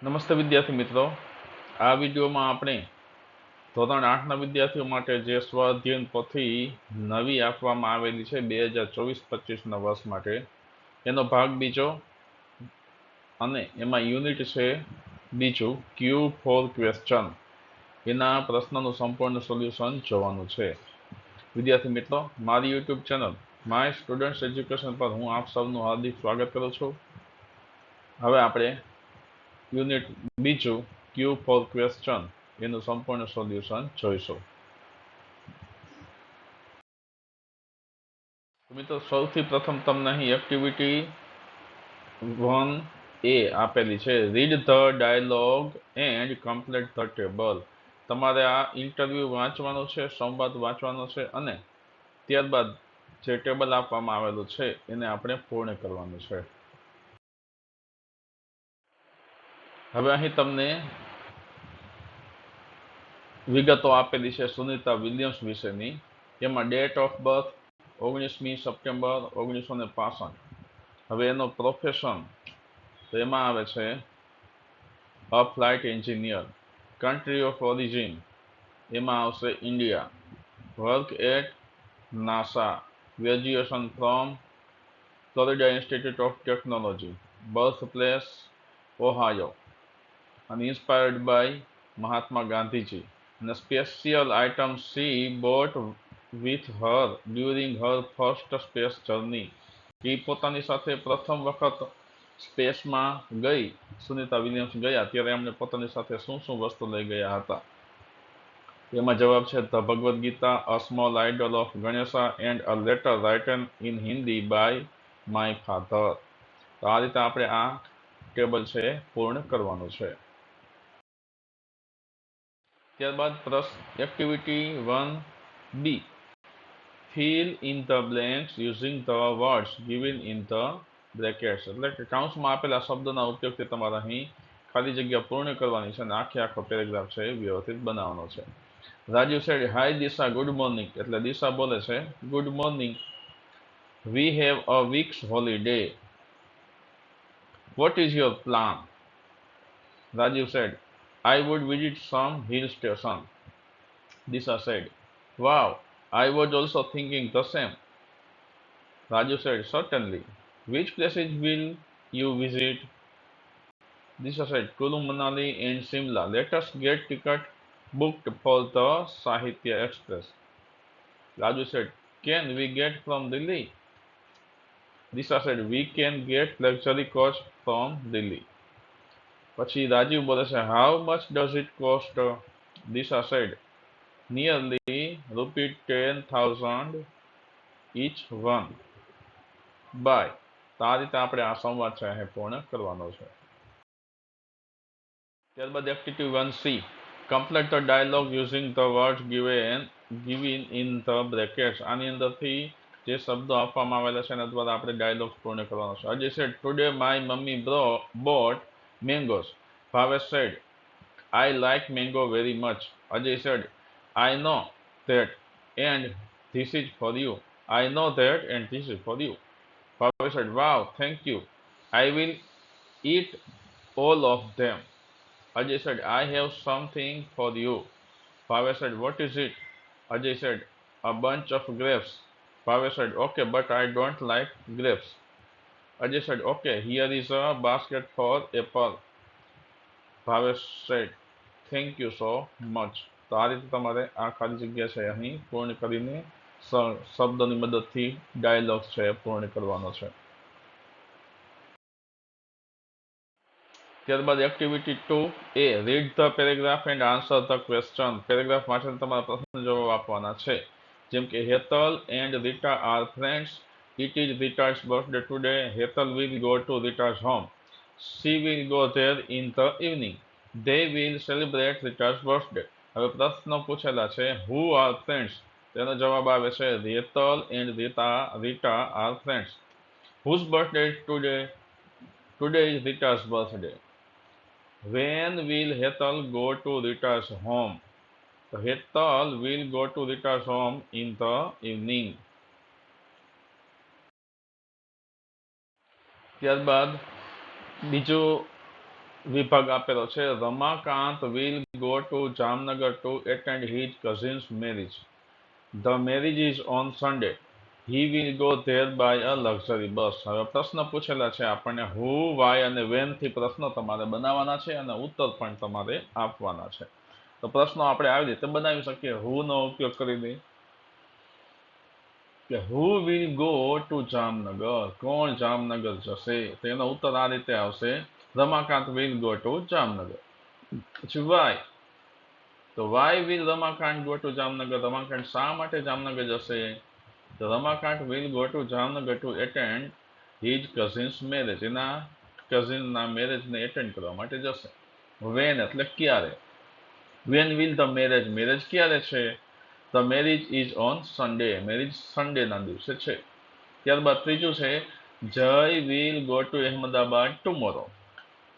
નમસ્તે વિદ્યાર્થી મિત્રો, આ વિડીયોમાં આપણે ધોરણ 8ના વિદ્યાર્થીઓ માટે જે સ્વઅધ્યયન પોથી નવી આપવામાં આવેલી છે 2024-25ના વર્ષ માટે, એનો ભાગ બીજો અને એમાં યુનિટ છે બીજું ક્યુ ફોર ક્વેશ્ચન, એના પ્રશ્નનું સંપૂર્ણ સોલ્યુશન જોવાનું છે. વિદ્યાર્થી મિત્રો, મારી YouTube channel my students education પર હું આપ સૌનું હાર્દિક સ્વાગત કરું છું. હવે આપણે યુનિટ બીજું ક્યુ ફોર ક્વેશ્ચન એનું સંપૂર્ણ સોલ્યુશન જોઈશું. મિત્રો, સૌથી પ્રથમ તમને અહીં એક્ટિવિટી 1A આપેલી છે, read the dialogue and complete the table. તમારે આ ઇન્ટરવ્યુ વાંચવાનું છે, સંવાદ વાંચવાનો છે અને ત્યારબાદ જે ટેબલ આપવામાં આવેલું છે એને આપણે પૂર્ણ કરવાનું છે. હવે અહીં તમને વિગતો આપેલી છે સુનિતા વિલિયમ્સ વિશેની. એમાં ડેટ ઓફ બર્થ 19મી સપ્ટેમ્બર 1965. હવે એનો પ્રોફેશન તો એમાં આવે છે a flight engineer. Country of origin એમાં આવશે India. Work at NASA. Graduation from Florida Institute of Technology. Birth place Ohio અને ઇન્સ્પાયર્ડ બાય મહાત્મા ગાંધીજી. અને special item she bought with her during her first space journey. એ પોતાની સાથે પ્રથમ વખત સ્પેસમાં ગઈ, સુનિતા વિલિયમ્સ ગયા ત્યારે એમણે પોતાની સાથે શું શું વસ્તુ લઈ ગયા હતા. એમાં જવાબ છે the Bhagavad Gita, a small idol of Ganesha and a letter written in Hindi by my father. તો આ રીતે આપણે આ ટેબલ છે પૂર્ણ કરવાનું છે. ત્યારબાદ activity 1B, fill in the blanks using the words given in the brackets. એટલે કે કૌંસમાં આપેલા શબ્દના ઉપયોગથી તમારે અહીં ખાલી જગ્યા પૂર્ણ કરવાની છે અને આખો પેરેગ્રાફ છે વ્યવસ્થિત બનાવવાનો છે. Rajiv said, hi Disha, good morning. એટલે દિશા બોલે છે good morning. We have a weeks holiday. What is your plan? Rajiv said, I would visit some hill station. Disha said, wow, I was also thinking the same. Raju said, certainly. Which places will you visit? Disha said, Kulu, Manali and Simla. Let us get ticket booked for the Sahitya Express. Raju said, can we get from Delhi? Disha said, we can get luxury coach from Delhi. પછી રાજીવ બોલે છે, how much does it cost? Disha said, nearly ₹10,000 each one. Bye. તો આ રીતે આપણે આ સંવાદ છે અહીં પૂર્ણ કરવાનો છે. ત્યારબાદ activity 1C, complete the dialogue using the words given in the brackets. આની અંદરથી જે શબ્દો આપવામાં આવેલા છે એના દ્વારા આપણે ડાયલોગ પૂર્ણ કરવાનો છે. Ajay said, today my mummy bought mangoes. Bhavesh said, I like mango very much. Ajay said, I know that and this is for you. I know that and this is for you. Bhavesh said, wow, thank you. I will eat all of them. Ajay said, I have something for you. Bhavesh said, what is it? Ajay said, a bunch of grapes. Bhavesh said, okay, but I don't like grapes. Ajay said, okay, here is a basket for apple. Bhavesh said, thank you so much. તો આ રીતે તમારે આ ખાલી જગ્યા છે અહીં પૂર્ણ કરીને શબ્દની મદદથી ડાયલોગ છે પૂર્ણ કરવાનો છે. ત્યારબાદ activity 2A, read the paragraph and answer the question. Paragraph વાંચીને તમારા પ્રશ્ન જવાબ આપવાના છે. જેમ કે Hetal and Rita are friends. It is રીટા's birthday today. Hetal will go to Rita's home. She will go there in the evening. They will celebrate Rita's birthday. હવે પ્રશ્નો પૂછેલા છે who are friends. તેનો જવાબ આવે છે Hetal and Rita are friends. Whose birthday is today? Today is Rita's birthday. When will Hetal go to Rita's home? So Hetal will go to Rita's home in the evening. ત્યારબાદ બીજું વિભાગ આપેલો છે. Ramakant will go to Jamnagar to attend his cousin's marriage. The marriage is on Sunday. He will go there by a luxury bus. હવે પ્રશ્ન પૂછેલા છે આપણને who, why અને when થી પ્રશ્નો તમારે બનાવવાના છે અને ઉત્તર પણ તમારે આપવાના છે. તો પ્રશ્નો આપણે આવી રીતે બનાવી શકીએ. who નો ઉપયોગ કરીને કે who will go to Jamnagar, કોણ જામનગર જશે, તેનો ઉત્તર આ રીતે આવશે Ramakant will go to Jamnagar. પછી why, તો why will Ramakant go to Jamnagar, Ramakant શા માટે જામનગર જશે? તો Ramakant will go to Jamnagar to attend his cousin's marriage, એના કઝિનના મેરેજને એટેન્ડ કરવા માટે જશે. when એટલે ક્યારે, when will the marriage, marriage ક્યારે છે? The marriage is on Sunday, marriage સન્ડેના દિવસે છે. ત્યારબાદ ત્રીજું છે જય will go to Ahmedabad tomorrow.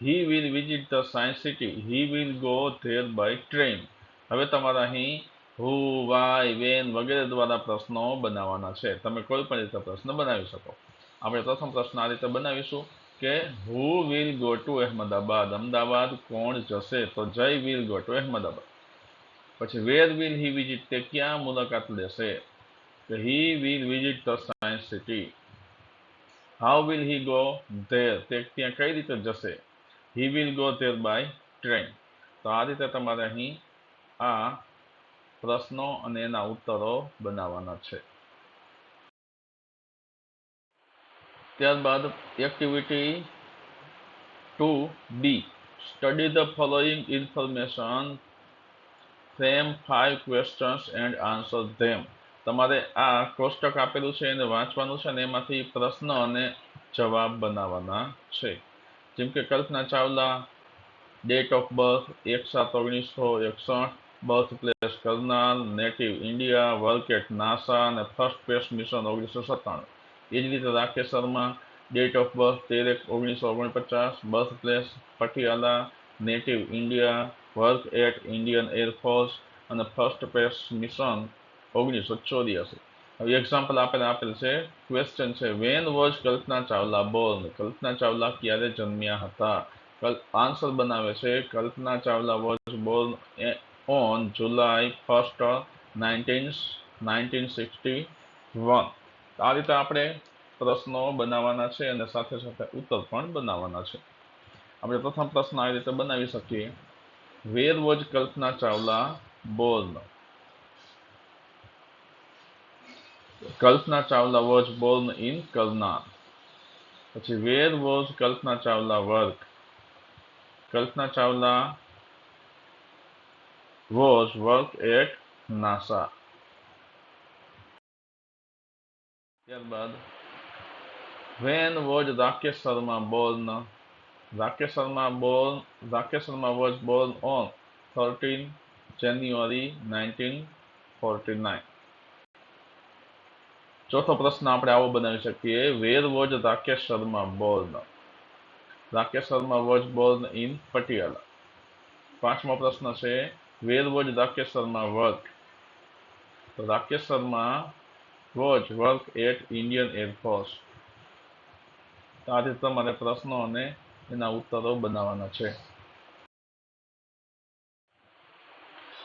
He will visit the science city. He will go there by train. હવે તમારે અહીં who, why, when વગેરે દ્વારા પ્રશ્નો બનાવવાના છે. તમે કોઈ પણ રીતે પ્રશ્ન બનાવી શકો. આપણે પ્રથમ પ્રશ્ન આ રીતે બનાવીશું કે who will go to Ahmedabad, Ahmedabad કોણ જશે? તો જય will go to અહેમદાબાદ. પછી where will he visit, તે ક્યાં મુલાકાત લેશે? તો he will visit the science city. How will he go there, તે ત્યાં કઈ રીતે જશે? He will go there by train. તો આ રીતે તમારે અહીં આ પ્રશ્નો અને એના ઉત્તરો બનાવવાના છે. ત્યારબાદ activity 2B, study the following information, frame 5 questions and answer them. તમારે આ કોષ્ટક આપેલું છે એને વાંચવાનું છે અને એમાંથી પ્રશ્ન અને જવાબ બનાવવાના છે. જેમ કે Kalpana Chawla, date of birth 1/7/1961, birth place Karnal, native India, work at NASA અને ફર્સ્ટ સ્પેસ મિશન 1997. એ જ રીતે Rakesh Sharma, date of birth 13/1949, birth place Patiala, native India, work at Indian air force અને ફર્સ્ટ સ્પેસ મિશન 1984. હવે એક્ઝામ્પલ આપેલ છે. ક્વેશ્ચન છે when was Kalpana Chawla born, Kalpana Chawla ક્યારે જન્મ્યા હતા? આન્સર બનાવે છે Kalpana Chawla was born on July 1st, 1961. આ રીતે આપણે પ્રશ્નો બનાવવાના છે અને સાથે સાથે ઉત્તર પણ બનાવવાના છે. આપણે પ્રથમ પ્રશ્ન આ રીતે બનાવી શકીએ where was Kalpana Chawla born. Kalpana Chawla was born in Karnal. પછી where was Kalpana Chawla work, Kalpana Chawla was work at NASA. ત્યારબાદ when was Rakesh Sharma born, Rakesh Sharma was born on 13 January 1949. ચોથો પ્રશ્ન આપણે આવો બનાવી શકીએ where was Rakesh Sharma born, Rakesh Sharma was born in Patiala. પાંચમો પ્રશ્ન છે where was Rakesh Sharma work, તો Rakesh Sharma was work at Indian Air Force. આ રીતે તમારે પ્રશ્નો અને એના ઉત્તરો બનાવવાના છે.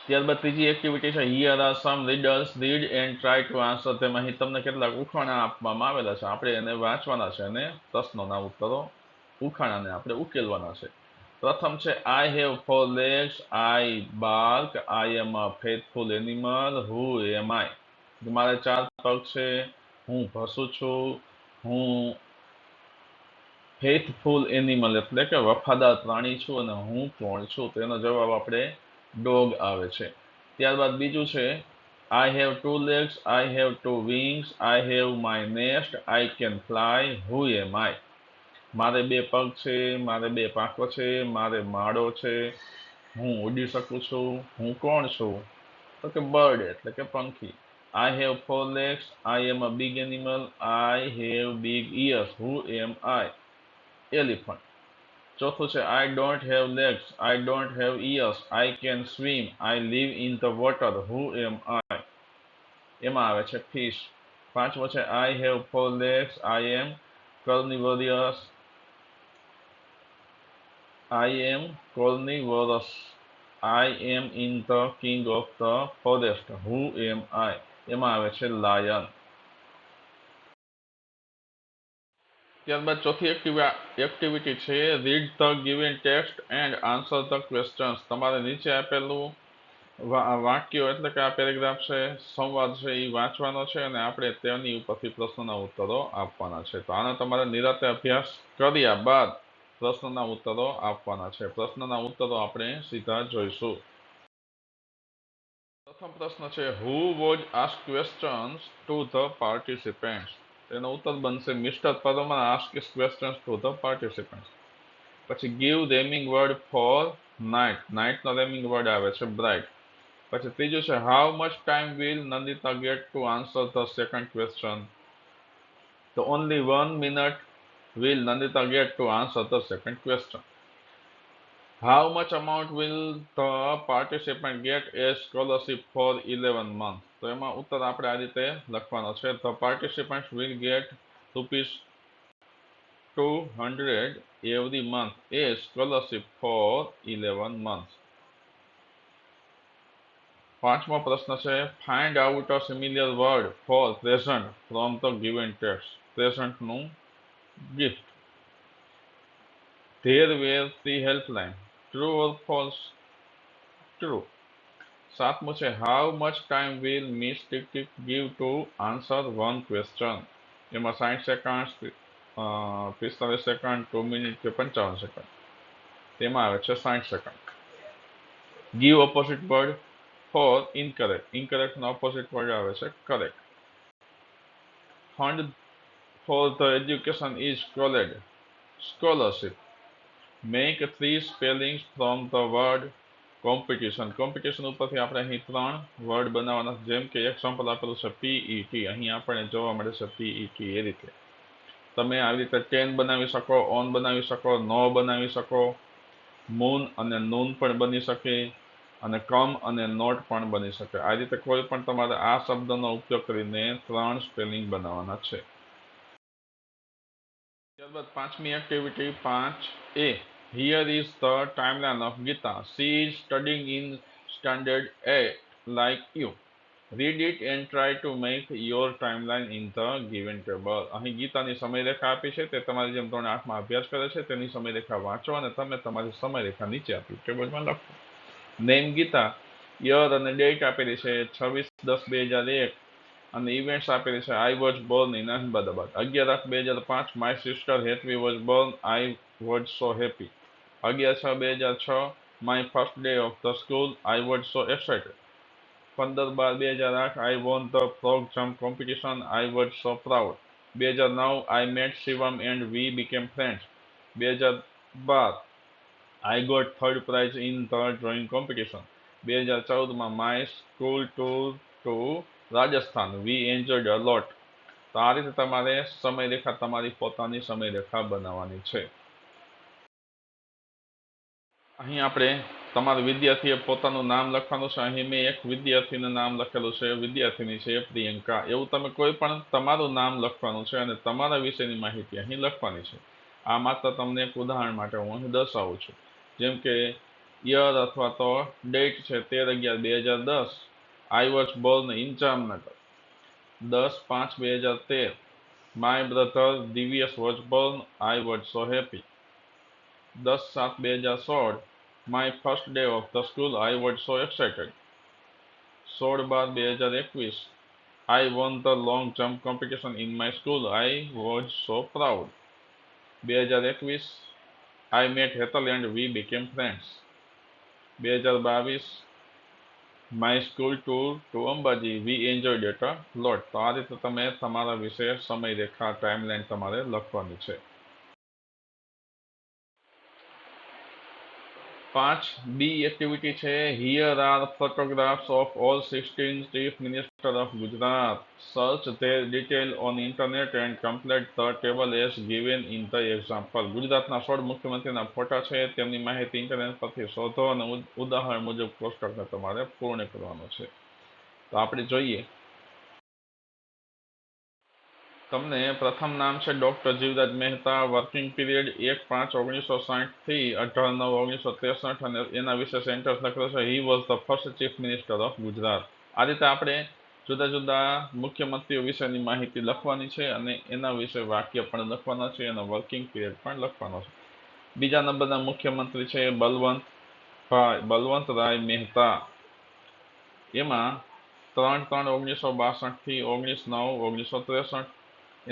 ત્યારબાદ ત્રીજી એક્ટિવિટી છે here are some riddles, read and try to answer them. અહીં તમને કેટલાક ઉખાણા આપવામાં આવેલા છે, આપણે એને વાંચવાના છે અને પ્રશ્નોના ઉત્તરો ઉખાણાને આપણે ઉકેલવાના છે. પ્રથમ છે I have 4 legs, I bark, I am a faithful animal, who am I? મારે 4 પગ છે, હું ભસું છું, હું ફેથફુલ એનિમલ એટલે કે વફાદાર પ્રાણી છું અને હું કોણ છું? તેનો જવાબ આપણે ડોગ આવે છે. ત્યારબાદ બીજું છે I have 2 legs, I have 2 wings, I have my nest, I can fly, who am I? મારે 2 પગ છે, મારે 2 પાંખો છે, મારે માળો છે, હું ઉડી શકું છું, હું કોણ છું? તો કે બર્ડ એટલે કે પંખી. I have 4 legs, I am a big animal, I have big ears, who am I? Elephant. ચોથું છે I don't have legs, I don't have ears, I can swim, I live in the water, who am I? એમાં આવે છે fish. પાંચમો છે I have 4 legs, I am carnivorous, I am carnivorous. I am in the king of the forest. Who am I? એમાં આવે છે lion. ત્યારબાદ ચોથી એક્ટિવિટી છે read the given text and answer the questions. તમારે નીચે આપેલું વાક્યો એટલે કે આ પેરેગ્રાફ છે, સંવાદ છે, એ વાંચવાનો છે અને આપણે તેની ઉપરથી પ્રશ્નના ઉત્તરો આપવાના છે. તો આનો તમારે નિરાતે અભ્યાસ કર્યા બાદ પ્રશ્નના ઉત્તરો આપવાના છે. પ્રશ્નના ઉત્તરો આપણે સીધા જોઈશું. પ્રથમ પ્રશ્ન છે who was ask questions to the participants. તેનો ઉત્તર બનશે mister Parmar ask questions to the participants. પછી give rhyming word for night. નાઇટનો રેમિંગ વર્ડ આવે છે બ્રાઇટ. પછી ત્રીજું છે how much time will Nandita get to answer the second question. તો only 1 minute will Nandita get to answer the second question. How much amount will the participant get as scholarship for 11 months? તો એમાં ઉત્તર આપણે આ રીતે લખવાનો છે. The participants will get rupees 200 every month as scholarship for 11 months. પાંચમો પ્રશ્ન છે find out a similar word for present from the given text. પ્રેઝન્ટનું gift. There were 3 helpline. True or false? True. સાતમું છે how much time will Miss Tick Tick give to answer one question? એમાં 60 second, 45 second, 2 minute કે 55 second. તેમાં આવે છે 60 second. give opposite word for incorrect. incorrect નો opposite word આવે છે correct. fund for the education is called scholarship. Make 3 spellings from the word competition. competition ઉપરથી આપણે અહીં 3 વર્ડ બનાવવાના, જેમ કે એક્ઝામ્પલ આપેલું છે PET. અહીં આપણને જોવા મળે છે PET. એ રીતે તમે આવી રીતે 10 બનાવી શકો, ઓન બનાવી શકો, નો બનાવી શકો, મૂન અને નૂન પણ બની શકે અને કમ અને નોટ પણ બની શકે. આ રીતે કોઈ પણ તમારે આ શબ્દનો ઉપયોગ કરીને 3 સ્પેલિંગ બનાવવાના છે. ત્યારબાદ પાંચમી activity 5A. Here is the timeline of Gita. She is studying in standard 8 like you. Read it and try to make your timeline in the given table. અહીં ગીતાની સમયરેખા આપી છે, તે તમારી જેમ ધોરણ 8માં અભ્યાસ કરે છે તેની સમયરેખા વાંચો અને તમે તમારી સમયરેખા નીચે આપી ટેબલમાં લખો. નેમ ગીતા, યર અને ડેટ આપેલી છે 26/10/2001 અને ઇવેન્ટ્સ આપેલી છે I was born in Ahmedabad. 11/8/2005 my sister Hetvi was born. I was so happy. 11/6/2006 my first day of the school. I was so excited. 15/12/2008 I won the frog jump competition. I was so proud. 2009 I met Shivam and we became friends. 2012 I got third prize in the drawing competition. 2014માં my school tour to Rajasthan. We enjoyed a lot. તો આ રીતે તમારે સમયરેખા તમારી પોતાની સમયરેખા બનાવવાની છે. અહીં આપણે તમારા વિદ્યાર્થીએ પોતાનું નામ લખવાનું છે. અહીં મેં એક વિદ્યાર્થીનું નામ લખેલું છે, વિદ્યાર્થીની છે પ્રિયંકા. એવું તમે કોઈ પણ તમારું નામ લખવાનું છે અને તમારા વિશેની માહિતી અહીં લખવાની છે. આ માત્ર તમને એક ઉદાહરણ માટે હું અહીં દર્શાવું છું. જેમ કે યર અથવા તો ડેટ છે 13/11/2010. I was born in Jamnagar. 10/5/2013 my brother Divyesh was born. I was so happy. 10/7/2016 my first day of the school. I was so excited. 16/12/2021 I won the long jump competition in my school. I was so proud. 2021 I met Hetal and we became friends. 2022 my school tour to Ambaji. We enjoyed it a lot. તો આ રીતે તમે તમારા વિશે સમયરેખા timeline તમારે લખવાની છે. 5B activity છે here are photographs of all 16 chief minister of Gujarat. Search there detail on internet and complete the table as given in the example. ગુજરાતના 16 મુખ્યમંત્રીના ફોટા છે, તેમની માહિતી ઇન્ટરનેટ પરથી શોધો અને ઉદાહરણ મુજબ કોષ્ટકને તમારે પૂર્ણ કરવાનો છે. તો આપણે જોઈએ. તમને પ્રથમ નામ છે doctor Jivraj Mehta. Working period 1/5/1960 થી 18/9/1963 અને એના વિશે સેન્ટેન્સ લખેલો છે he was the first chief minister of Gujarat. આ રીતે આપણે જુદા જુદા મુખ્યમંત્રીઓ વિશેની માહિતી લખવાની છે અને એના વિશે વાક્ય પણ લખવાના છે અને વર્કિંગ પીરિયડ પણ લખવાનો છે. બીજા નંબરના મુખ્યમંત્રી છે બલવંતરાય મહેતા. એમાં 3/3/1962 થી 19/9/1963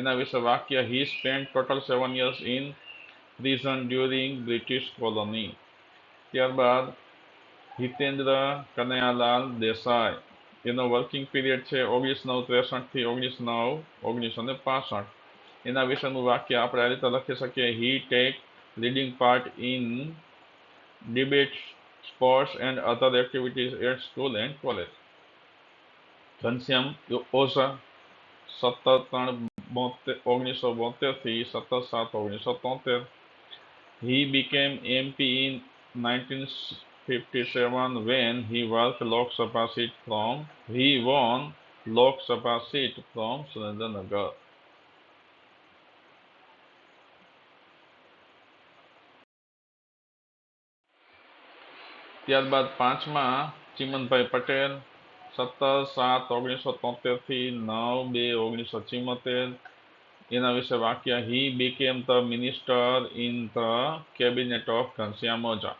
એના વિશે વાક્ય he spend total 7 years in prison during British colony. ત્યારબાદ હિતેન્દ્ર કનૈયાલાલ દેસાઈ. એનો વર્કિંગ પીરિયડ છે 19/9/63 થી 19/9/1965. એના વિશેનું વાક્ય આપણે આ રીતે લખી શકીએ he take leading part in debates, sports and other activities at school and college. Ghanshyam Oza 17/3/1972 થી 17/7/1973. He became MP in 1957 when he won Lok Sabha seat from Surendranagar. ત્યારબાદ પાંચમા ચિમનભાઈ પટેલ 17/7/1973 થી 9/2/1974. એના વિશે વાક્ય he became the minister in the cabinet of Ghanshyam Oza.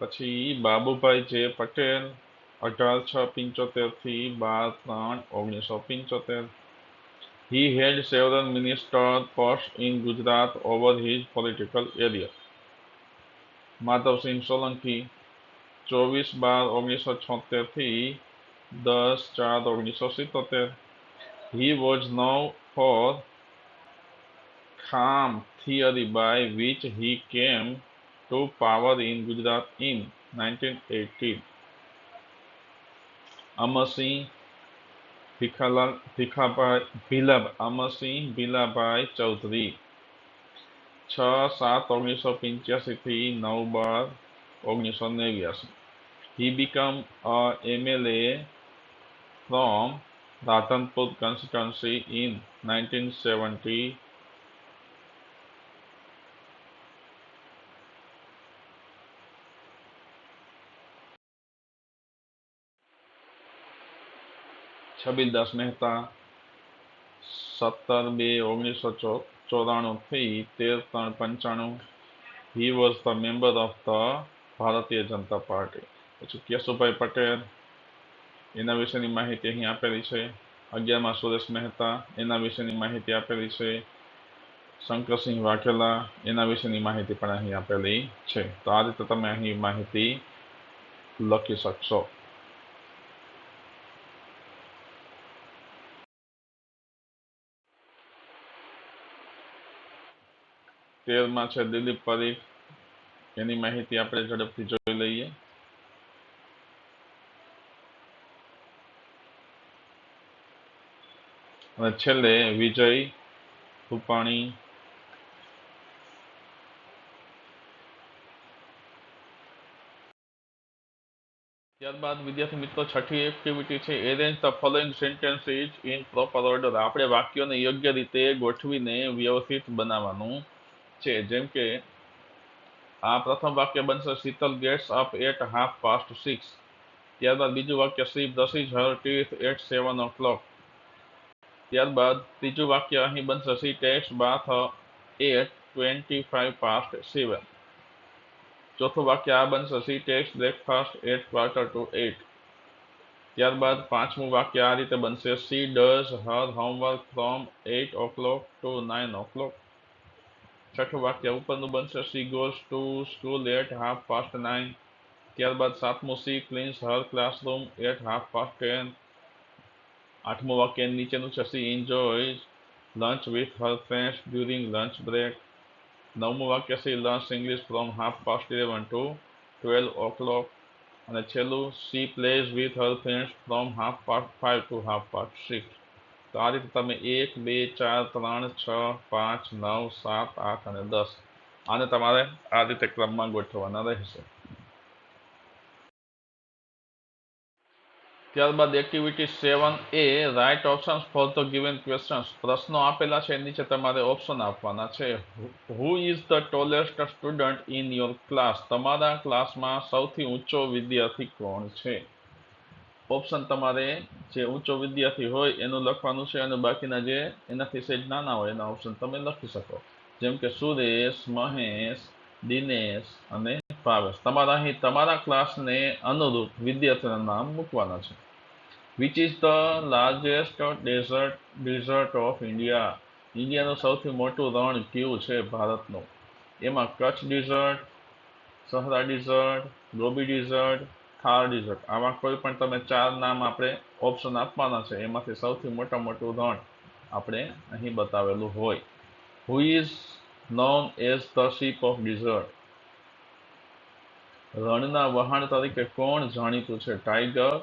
પછી બાબુભાઈ જે પટેલ 18/6/75 થી 12/3/1975. He had several minister posts in Gujarat over his political area. Madhavsinh Solanki 24/12/1976 થી 10/4/1977. He was known for Kham theory by which he came to power in Gujarat in 1918. Amarsinh ભીલાભાઈ Chaudhary 6/7/1985 થી 9/12/1989. He became a MLA from Radhanpur constituency in 1970. Chhabildas Mehta 17/2/1994 થી 13/3/95. He was the member of the Bharatiya Janata party. પછી કેશુભાઈ પટેલ એના વિશેની માહિતી અહીં આપેલી છે. 11માં સુરેશ મહેતા એના વિશેની માહિતી આપેલી છે. શંકરસિંહ વાઘેલા એના વિશેની માહિતી પણ અહીં આપેલી છે. તો આ રીતે તમે અહીં માહિતી લખી શકશો. તેરમાં છે દિલીપ પરીખ. એની માહિતી આપણે ઝડપથી જોઈ લઈએ. અને છેલ્લે વિજય રૂપાણી. ત્યારબાદ વિદ્યાર્થી મિત્રો છઠ્ઠી એક્ટિવિટી છે arrange the following sentences in proper order. આપણે વાક્યોને યોગ્ય રીતે ગોઠવીને વ્યવસ્થિત બનાવવાનું છે. જેમ કે આ પ્રથમ વાક્ય બનશે શીતલ ગેટ્સ અપ એટ 6:30. ત્યારબાદ બીજું વાક્ય she brushes her teeth at 7 o'clock. ત્યારબાદ ત્રીજું વાક્ય અહીં બનશે શી ટેક્સ બાથ એટ 7:25. ચોથું વાક્ય આ બનશે શી ટેક્સ બ્રેકફાસ્ટ એટ 7:45. ત્યારબાદ પાંચમું વાક્ય આ રીતે બનશે she does her homework from 8 o'clock to 9 o'clock. છઠ્ઠું વાક્ય ઉપરનું બનશે she goes to school at 9:30. ત્યારબાદ સાતમું she cleans her classroom at 10:30. આઠમું વાક્ય નીચેનું છે she enjoys lunch with her friends during lunch break. નવમું વાક્ય she learns English from 11:30 to 12 o'clock. અને છેલ્લું she plays with her friends from 5:30 to 6:30. તો આ રીતે તમે 1, 2, 4, 3, 6, 5, 9, 7, 8 અને 10 આને તમારે આ રીતે ક્રમમાં ગોઠવવાના રહેશે. ત્યારબાદ activity 7A write options for the given questions. પ્રશ્નો આપેલા છે નીચે તમારે ઓપ્શન આપવાના છે. Who is the tallest student in your class? તમારા ક્લાસમાં સૌથી ઊંચો વિદ્યાર્થી કોણ છે? ઓપ્શન તમારે જે ઊંચો વિદ્યાર્થી હોય એનું લખવાનું છે અને બાકીના જે એનાથી સહેજ નાના હોય એના ઓપ્શન તમે લખી શકો. જેમ કે સુરેશ, મહેશ, દિનેશ અને ભાવેશ. તમારા અહીં તમારા ક્લાસને અનુરૂપ વિદ્યાર્થીના નામ મૂકવાના છે. Which is the largest desert of India? ઇન્ડિયાનું સૌથી મોટું રણ કયું છે ભારતનું? એમાં Kutch desert, Sahara desert, Gobi desert, Thar desert. આવા કોઈ પણ તમે 4 નામ આપણે ઓપ્શન આપવાના છે. એમાંથી સૌથી મોટું રણ આપણે અહીં બતાવેલું હોય. Who is known as the ship of desert? રણના વહાણ તરીકે કોણ જાણીતું છે? ટાઈગર,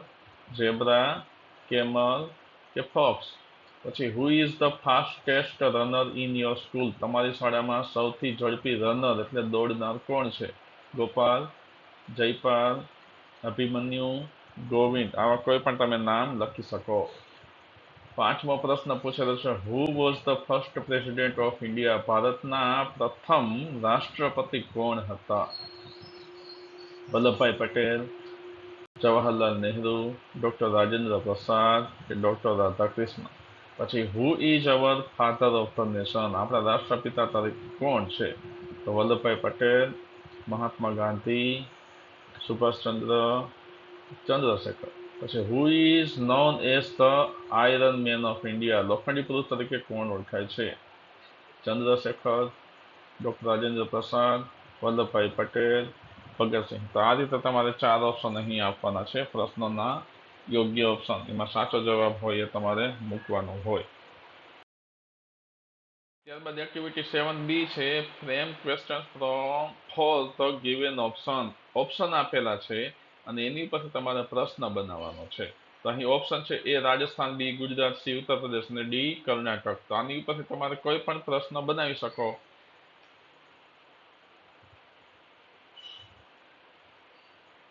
ઝેબ્રા, કેમલ કે ફોક્સ? પછી who is the fastest runner in your school? તમારી શાળામાં સૌથી ઝડપી રનર એટલે દોડનાર કોણ છે? ગોપાલ, જયપાલ, અભિમન્યુ, ગોવિંદ. આવા કોઈ પણ તમે નામ લખી શકો. 5મો પ્રશ્ન પૂછેલો છે. Who was the first president of India? ભારતના પ્રથમ રાષ્ટ્રપતિ કોણ હતા? વલ્લભભાઈ પટેલ, જવાહરલાલ નહેરુ, ડોક્ટર રાજેન્દ્ર પ્રસાદ કે ડોક્ટર રાધાકૃષ્ણ? પછી who is our father of the nation? આપણા રાષ્ટ્રપિતા તરીકે કોણ છે? તો વલ્લભભાઈ પટેલ, મહાત્મા ગાંધી, સુભાષચંદ્ર, ચંદ્રશેખર. પછી who is known as the iron man of India? લોખંડી પુરુષ તરીકે કોણ ઓળખાય છે? ચંદ્રશેખર, ડોક્ટર રાજેન્દ્ર પ્રસાદ, વલ્લભભાઈ પટેલ, ભગતસિંહ. તો આ રીતે તમારે 4 ઓપ્શન અહીં આપવાના છે પ્રશ્નોના યોગ્ય ઓપ્શન. એમાં સાચો જવાબ હોય એ તમારે મૂકવાનો હોય. ત્યારબાદ એક્ટિવિટી 7B છે. Frame questions four the given option. Option આપેલા છે અને એની પરથી તમારે પ્રશ્ન બનાવવાનો છે. તો અહીં ઓપ્શન છે એ રાજસ્થાન, બી ગુજરાત, સી ઉત્તર પ્રદેશ અને ડી કર્ણાટક. તો આની ઉપરથી તમારે કોઈ પણ પ્રશ્ન બનાવી શકો.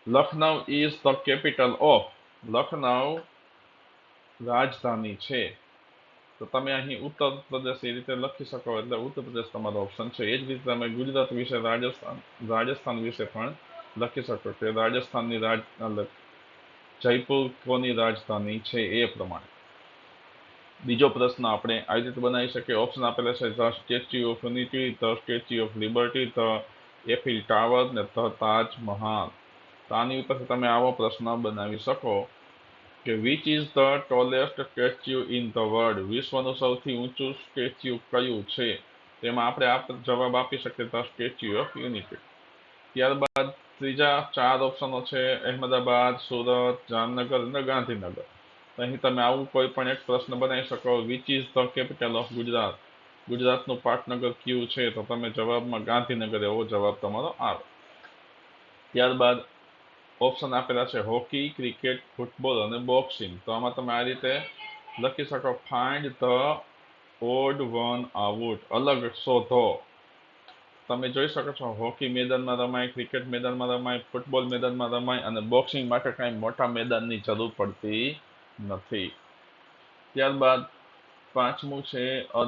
Lucknow is the capital of? Lucknow રાજધાની છે. તો તમે અહીં ઉત્તર પ્રદેશ એ રીતે લખી શકો એટલે ઉત્તર પ્રદેશ તમારો ઓપ્શન છે. એ જ રીતે તમે ગુજરાત વિશે, રાજસ્થાન વિશે પણ લખી શકો કે રાજસ્થાનની જયપુર કોની રાજધાની છે એ પ્રમાણે. બીજો પ્રશ્ન આપણે આવી રીતે બનાવી શકીએ. ઓપ્શન આપેલા છે the statue of unity, the statue of liberty, the Eiffel tower ને ધ તાજ મહાલ. તો આની ઉપરથી તમે આવો પ્રશ્ન બનાવી શકો કે which is the tallest statue in the world? વિશ્વનું સૌથી ઊંચું સ્ટેચ્યુ કયું છે? તેમાં આપણે જવાબ આપી શકીએ ધ સ્ટેચ્યુ ઓફ યુનિટી. ત્યારબાદ ત્રીજા 4 ઓપ્શનો છે અહેમદાબાદ, સુરત, જામનગર અને ગાંધીનગર. અહીં તમે આવું કોઈ પણ એક પ્રશ્ન બનાવી શકો. Which is the capital of Gujarat? ગુજરાતનું પાટનગર કયું છે? તો તમે જવાબમાં ગાંધીનગર એવો જવાબ તમારો આવે. ત્યારબાદ ઓપ્શન આપેલા છે હોકી, ક્રિકેટ, ફૂટબોલ અને બોક્સિંગ. તો આમાં તમે આ રીતે લખી શકો find the odd one out. અલગ શોધો. તમે જોઈ શકો છો હોકી મેદાનમાં રમાય, ક્રિકેટ મેદાનમાં રમાય, ફૂટબોલ મેદાનમાં રમાય અને બોક્સિંગ માટે કાંઈ મોટા મેદાનની જરૂર પડતી નથી. ત્યારબાદ 5મું છે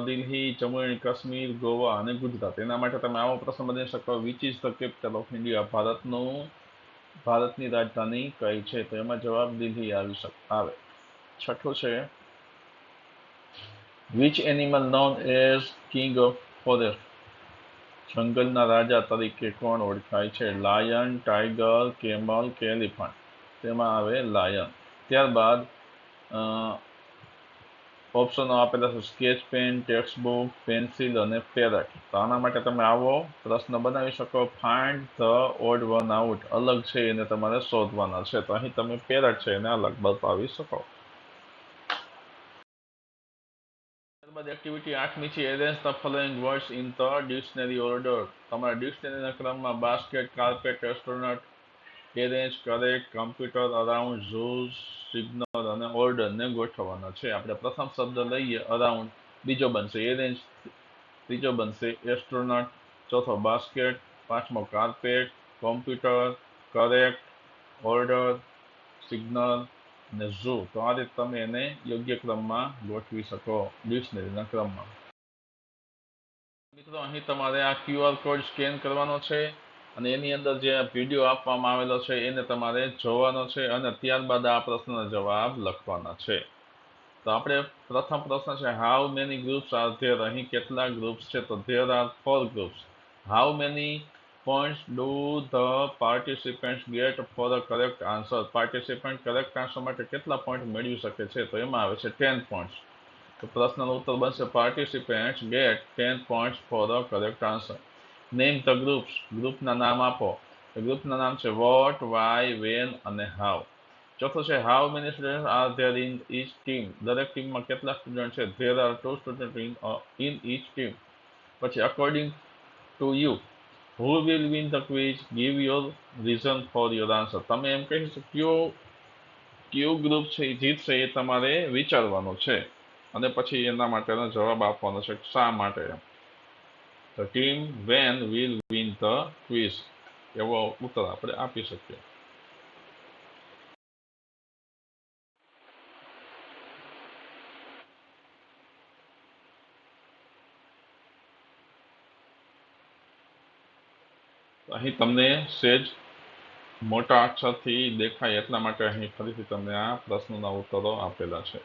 દિલ્હી, જમ્મુ એન્ડ કાશ્મીર, ગોવા અને ગુજરાત. એના માટે તમે આવો પ્રશ્ન બનાવી શકો which is the capital of India? ભારતની રાજધાની કઈ છે? તો એમાં જવાબ દિલ્હી આવે. 6થું છે which animal known as king of forest? જંગલના રાજા તરીકે કોણ ઓળખાય છે? લાયન, ટાઈગર, કેમલ કે એલિફન્ટ? તેમાં આવે લાયન. ત્યારબાદ ઓપ્શનો આપેલા છે સ્કેચ પેન, ટેક્સ્ટબુક, પેન્સિલ અને પેરેટ. તો આના માટે તમે આવો પ્રશ્ન બનાવી શકો find the odd one out. અલગ છે એને તમારે શોધવાના છે. તો અહીં તમે પેરેટ છે એને અલગ બતાવી શકો. ત્યારબાદ એક્ટિવિટી 8મી છે arrange the following words in the dictionary order. તમારા ડિક્શનરીના ક્રમમાં basket, carpet, astronaut, arrange, correct, computer, around, zoos, signal અને ઓર્ડરને ગોઠવવાના છે. આપણે પ્રથમ શબ્દ લઈએ અરાઉન્ડ, બીજો બનશે એરેન્જ, ત્રીજો બનશે એસ્ટ્રોનટ, ચોથો બાસ્કેટ, 5મો carpet, computer, correct, order, signal અને ઝૂ. તો આ રીતે તમે એને યોગ્ય ક્રમમાં ગોઠવી શકો ડિક્શનરીના ક્રમમાં. મિત્રો અહીં તમારે આ QR કોડ સ્કેન કરવાનો છે અને એની અંદર જે વિડીયો આપવામાં આવેલો છે એને તમારે જોવાનો છે અને ત્યારબાદ આ પ્રશ્નનો જવાબ લખવાના છે. તો આપણે પ્રથમ પ્રશ્ન છે how many groups are there. અહીં કેટલા ગ્રુપ્સ છે? તો there are 4 groups. How many points do the participants get for the correct answer? Participant correct answer માટે કેટલા પોઈન્ટ મેળવી શકે છે? તો એમાં આવે છે 10 પોઈન્ટ્સ. તો પ્રશ્નનો ઉત્તર બનશે participants get 10 points for the correct answer. Name the groups. ગ્રુપના નામ આપો. તો ગ્રુપના નામ છે વોટ, વાય, વેન અને હાઉ. ચોથું છે how many students are there in each team. દરેક ટીમમાં કેટલા સ્ટુડન્ટ છે? There are 2 student in each team. પછી according to you who will win the quiz? Give your reason for your answer. તમે એમ કહી શકો કયું ગ્રુપ છે એ જીતશે એ તમારે વિચારવાનું છે અને પછી એના માટેનો જવાબ આપવાનો છે શા માટે. The team when will win the quiz એવો ઉત્તર આપણે આપી શકીએ. અહીં તમને સેજ મોટા અક્ષરથી દેખાય એટલા માટે અહીં ફરીથી તમને આ પ્રશ્નના ઉત્તરો આપેલા છે.